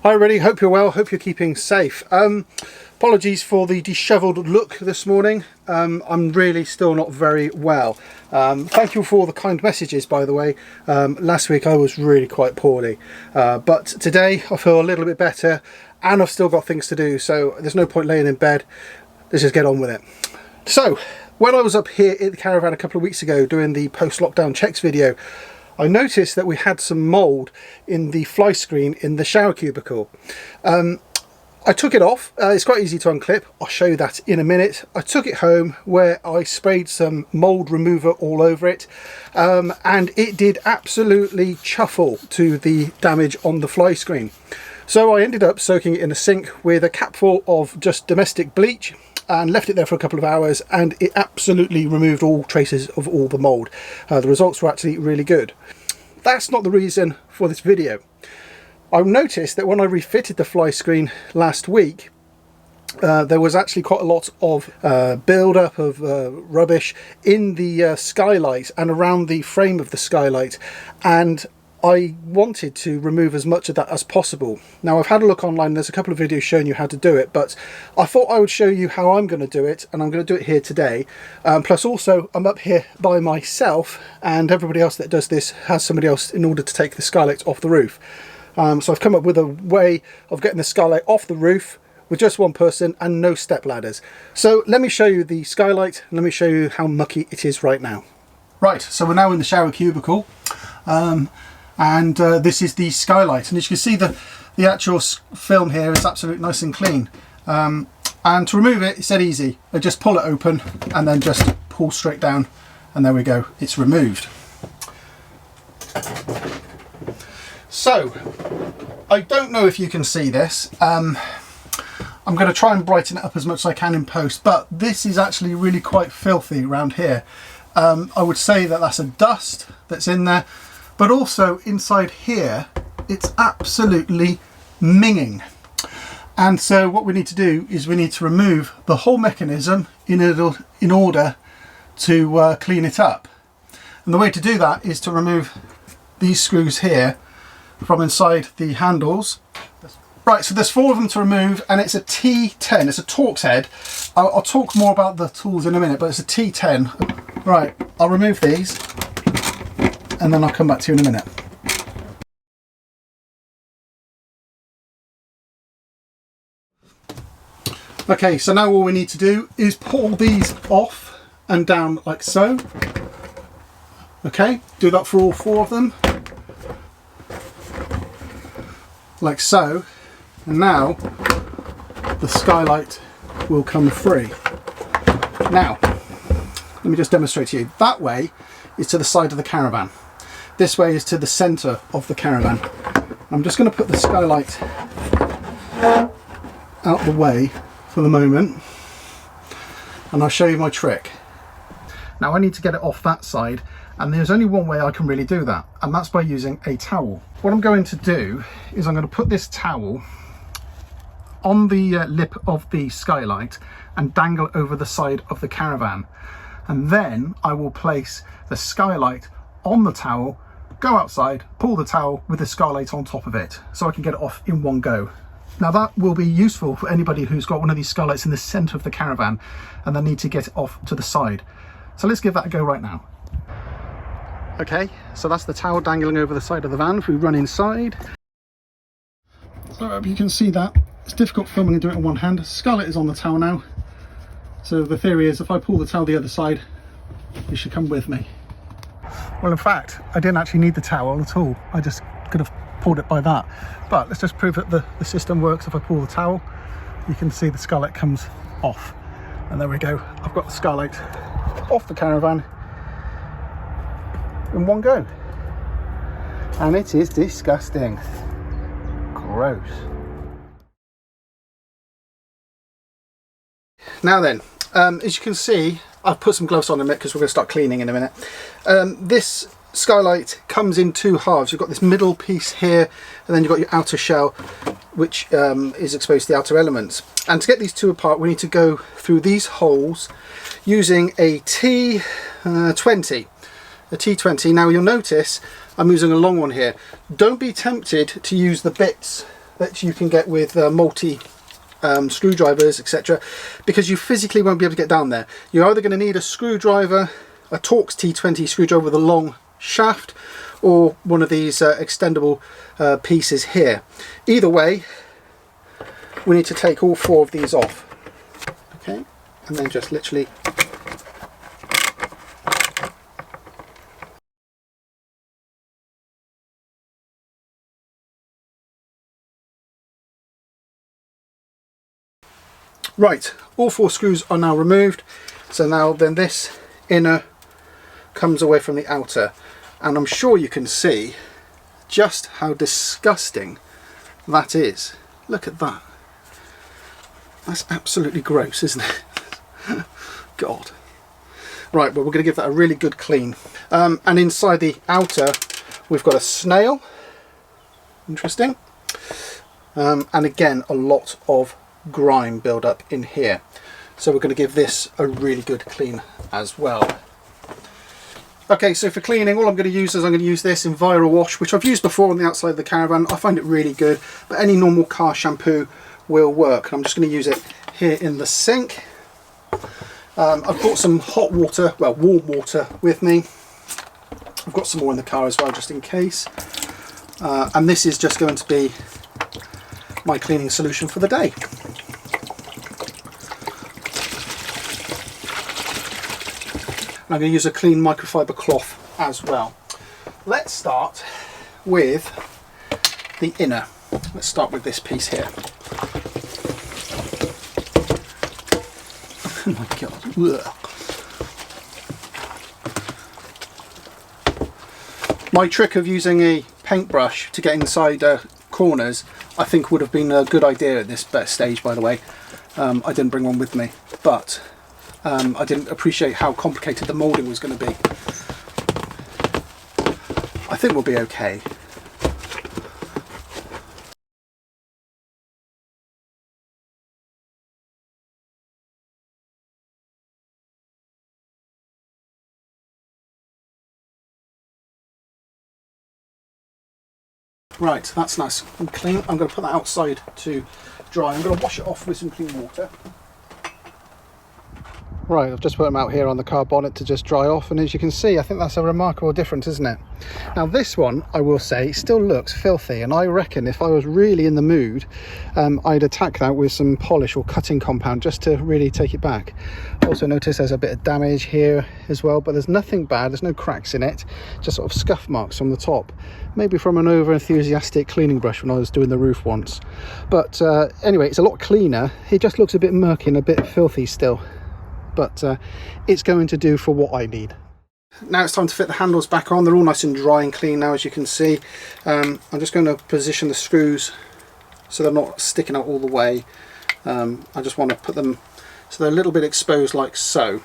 Hi everybody, hope you're well, hope you're keeping safe. Apologies for the dishevelled look this morning. I'm really still not very well. Thank you for all the kind messages, by the way. Last week I was really quite poorly, but today I feel a little bit better and I've still got things to do, so there's no point laying in bed. Let's just get on with it. So, when I was up here at the caravan a couple of weeks ago doing the post-lockdown checks video, I noticed that we had some mould in the fly screen in the shower cubicle. I took it off. It's quite easy to unclip. I'll show you that in a minute. I took it home where I sprayed some mould remover all over it, and it did absolutely chuffle to the damage on the fly screen. So I ended up soaking it in a sink with a capful of just domestic bleach and left it there for a couple of hours, and it absolutely removed all traces of all the mould. The results were actually really good. That's not the reason for this video. I noticed that when I refitted the fly screen last week, there was actually quite a lot of build-up of rubbish in the skylight and around the frame of the skylight, and I wanted to remove as much of that as possible. Now, I've had a look online, there's a couple of videos showing you how to do it, but I thought I would show you how I'm going to do it, and I'm going to do it here today. Plus also, I'm up here by myself, and everybody else that does this has somebody else in order to take the skylight off the roof. So I've come up with a way of getting the skylight off the roof with just one person and no step ladders. So let me show you the skylight, and let me show you how mucky it is right now. Right, so we're now in the shower cubicle. And this is the skylight, and as you can see, the actual film here is absolutely nice and clean, and to remove it, it's dead easy. I just pull it open and then just pull straight down, and there we go, it's removed. So I don't know if you can see this. I'm going to try and brighten it up as much as I can in post, but this is actually really quite filthy around here. I would say that that's a dust that's in there. But also inside here, it's absolutely minging. And so what we need to do is we need to remove the whole mechanism in order to clean it up. And the way to do that is to remove these screws here from inside the handles. Right, so there's 4 of them to remove, and it's a T10, it's a Torx head. I'll talk more about the tools in a minute, but it's a T10. Right, I'll remove these, and then I'll come back to you in a minute. Okay, so now all we need to do is pull these off and down like so. Okay, do that for all 4 of them. Like so. And now the skylight will come free. Now, let me just demonstrate to you. That way is to the side of the caravan. This way is to the centre of the caravan. I'm just going to put the skylight out the way for the moment, and I'll show you my trick. Now I need to get it off that side, and there's only one way I can really do that, and that's by using a towel. What I'm going to do is I'm going to put this towel on the lip of the skylight and dangle over the side of the caravan, and then I will place the skylight on the towel, go outside, pull the towel with the skylight on top of it, so I can get it off in one go. Now that will be useful for anybody who's got one of these skylights in the centre of the caravan and they need to get it off to the side. So let's give that a go right now. Okay, so that's the towel dangling over the side of the van. If we run inside, so you can see that it's difficult filming and doing it on one hand. The skylight is on the towel now, so the theory is if I pull the towel the other side, you should come with me. Well, in fact, I didn't actually need the towel at all. I just could have pulled it by that. But let's just prove that the system works. If I pull the towel, you can see the skylight comes off. And there we go. I've got the skylight off the caravan in one go. And it is disgusting. Gross. Now then, as you can see, I've put some gloves on in a minute because we're going to start cleaning in a minute. This skylight comes in 2 halves. You've got this middle piece here, and then you've got your outer shell, which is exposed to the outer elements. And to get these 2 apart, we need to go through these holes using a T20. A T20. Now you'll notice I'm using a long one here. Don't be tempted to use the bits that you can get with multi screwdrivers, etc., because you physically won't be able to get down there. You're either going to need a screwdriver, a Torx T20 screwdriver with a long shaft, or one of these extendable pieces here. Either way, we need to take all 4 of these off. Okay, and then just literally right, all 4 screws are now removed. So now then this inner comes away from the outer, and I'm sure you can see just how disgusting that is. Look at that. That's absolutely gross, isn't it? God. Right, well, we're going to give that a really good clean. And inside the outer, we've got a snail. Interesting. And again, a lot of grime build up in here. So we're going to give this a really good clean as well. Okay, so for cleaning, all I'm going to use is I'm going to use this Enviro Wash, which I've used before on the outside of the caravan. I find it really good, but any normal car shampoo will work. And I'm just going to use it here in the sink. I've got some hot water, well, warm water with me. I've got some more in the car as well, just in case. And this is just going to be my cleaning solution for the day. I'm going to use a clean microfiber cloth as well. Let's start with the inner. Let's start with this piece here. Oh my God. Ugh. My trick of using a paintbrush to get inside corners, I think would have been a good idea at this stage, by the way. I didn't bring one with me, but I didn't appreciate how complicated the moulding was going to be. I think we'll be okay. Right, that's nice and clean. I'm going to put that outside to dry. I'm going to wash it off with some clean water. Right, I've just put them out here on the car bonnet to just dry off, and as you can see, I think that's a remarkable difference, isn't it? Now this one, I will say, still looks filthy, and I reckon if I was really in the mood, I'd attack that with some polish or cutting compound just to really take it back. Also notice there's a bit of damage here as well, but there's nothing bad, there's no cracks in it, just sort of scuff marks on the top. Maybe from an over-enthusiastic cleaning brush when I was doing the roof once. But anyway, it's a lot cleaner. It just looks a bit murky and a bit filthy still. But it's going to do for what I need. Now it's time to fit the handles back on. They're all nice and dry and clean now, as you can see. I'm just going to position the screws so they're not sticking out all the way. I just want to put them so they're a little bit exposed like so.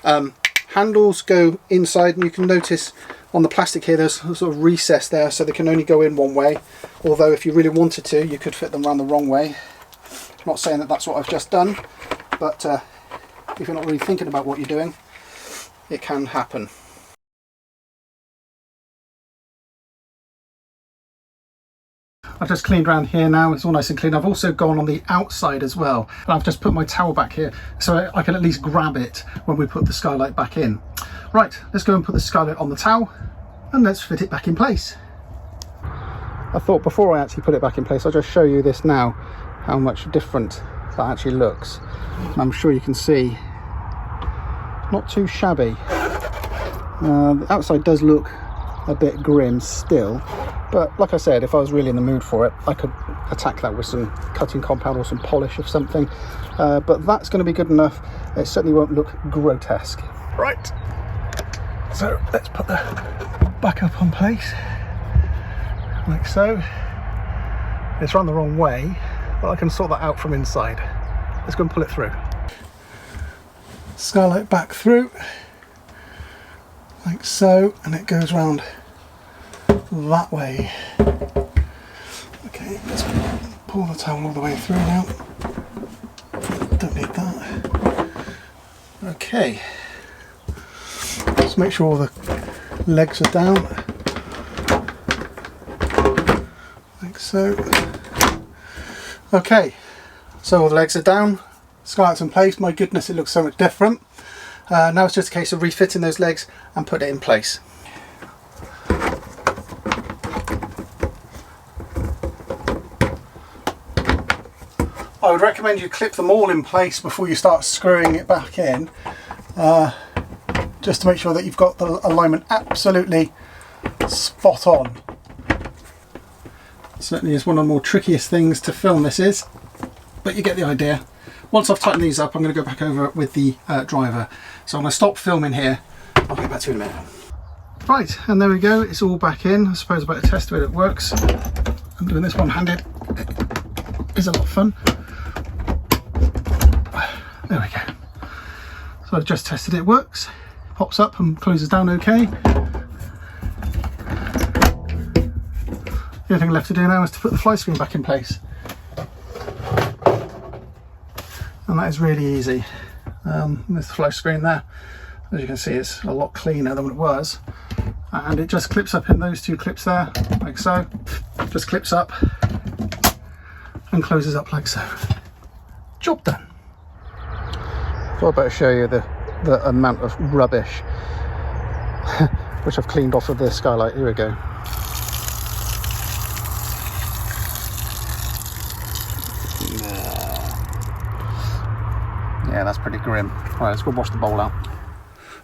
Handles go inside, and you can notice on the plastic here there's a sort of recess there, so they can only go in one way. Although if you really wanted to, you could fit them around the wrong way. I'm not saying that that's what I've just done, but if you're not really thinking about what you're doing, it can happen. I've just cleaned around here now, it's all nice and clean. I've also gone on the outside as well, and I've just put my towel back here so I can at least grab it when we put the skylight back in. Right, let's go and put the skylight on the towel and let's fit it back in place. I thought before I actually put it back in place, I'll just show you this now, how much different that actually looks. And I'm sure you can see, not too shabby. The outside does look a bit grim still, but like I said, if I was really in the mood for it, I could attack that with some cutting compound or some polish of something, but that's going to be good enough. It certainly won't look grotesque. Right, so let's put the back up on place like so. It's run the wrong way, but I can sort that out from inside. Let's go and pull it through. Skylight back through like so, and it goes round that way. Okay, let's pull the towel all the way through now. Don't need that. Okay, let's make sure all the legs are down like so. Okay, so all the legs are down, skylight's in place. My goodness, it looks so much different. Now it's just a case of refitting those legs and put it in place. I would recommend you clip them all in place before you start screwing it back in, just to make sure that you've got the alignment absolutely spot on. Certainly is one of the more trickiest things to film, this is, but you get the idea. Once I've tightened these up, I'm going to go back over it with the driver. So I'm going to stop filming here. I'll get back to you in a minute. Right, and there we go, it's all back in. I suppose I better test whether it works. I'm doing this one-handed. It is a lot of fun. There we go. So I've just tested it works. Pops up and closes down okay. The only thing left to do now is to put the fly screen back in place. And that is really easy. There's the fly screen there. As you can see, it's a lot cleaner than what it was. And it just clips up in those two clips there, like so. Just clips up and closes up like so. Job done. Thought I'd better show you the amount of rubbish which I've cleaned off of the skylight. Here we go. Yeah, that's pretty grim. Right, let's go wash the bowl out.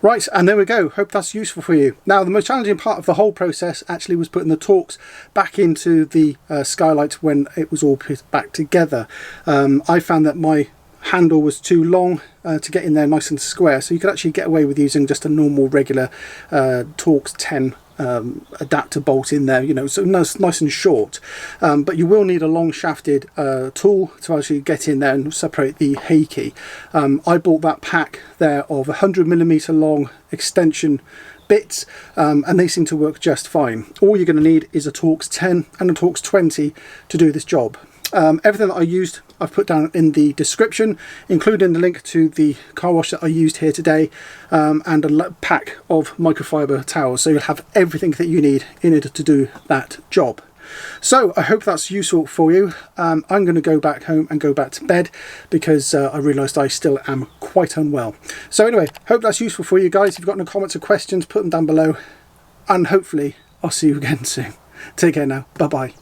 Right, and there we go. Hope that's useful for you. Now, the most challenging part of the whole process actually was putting the Torx back into the skylight when it was all put back together. I found that my handle was too long to get in there nice and square, so you could actually get away with using just a normal regular Torx 10 adapter bolt in there, you know, so nice and short, but you will need a long shafted tool to actually get in there and separate the hay key. I bought that pack there of 100mm long extension bits, and they seem to work just fine. All you're going to need is a Torx 10 and a Torx 20 to do this job. Everything that I used I've put down in the description, including the link to the car wash that I used here today, and a pack of microfiber towels, so you'll have everything that you need in order to do that job. So I hope that's useful for you. I'm going to go back home and go back to bed because I realised I still am quite unwell. So anyway, hope that's useful for you guys. If you've got any comments or questions, put them down below, and hopefully I'll see you again soon. Take care now. Bye bye.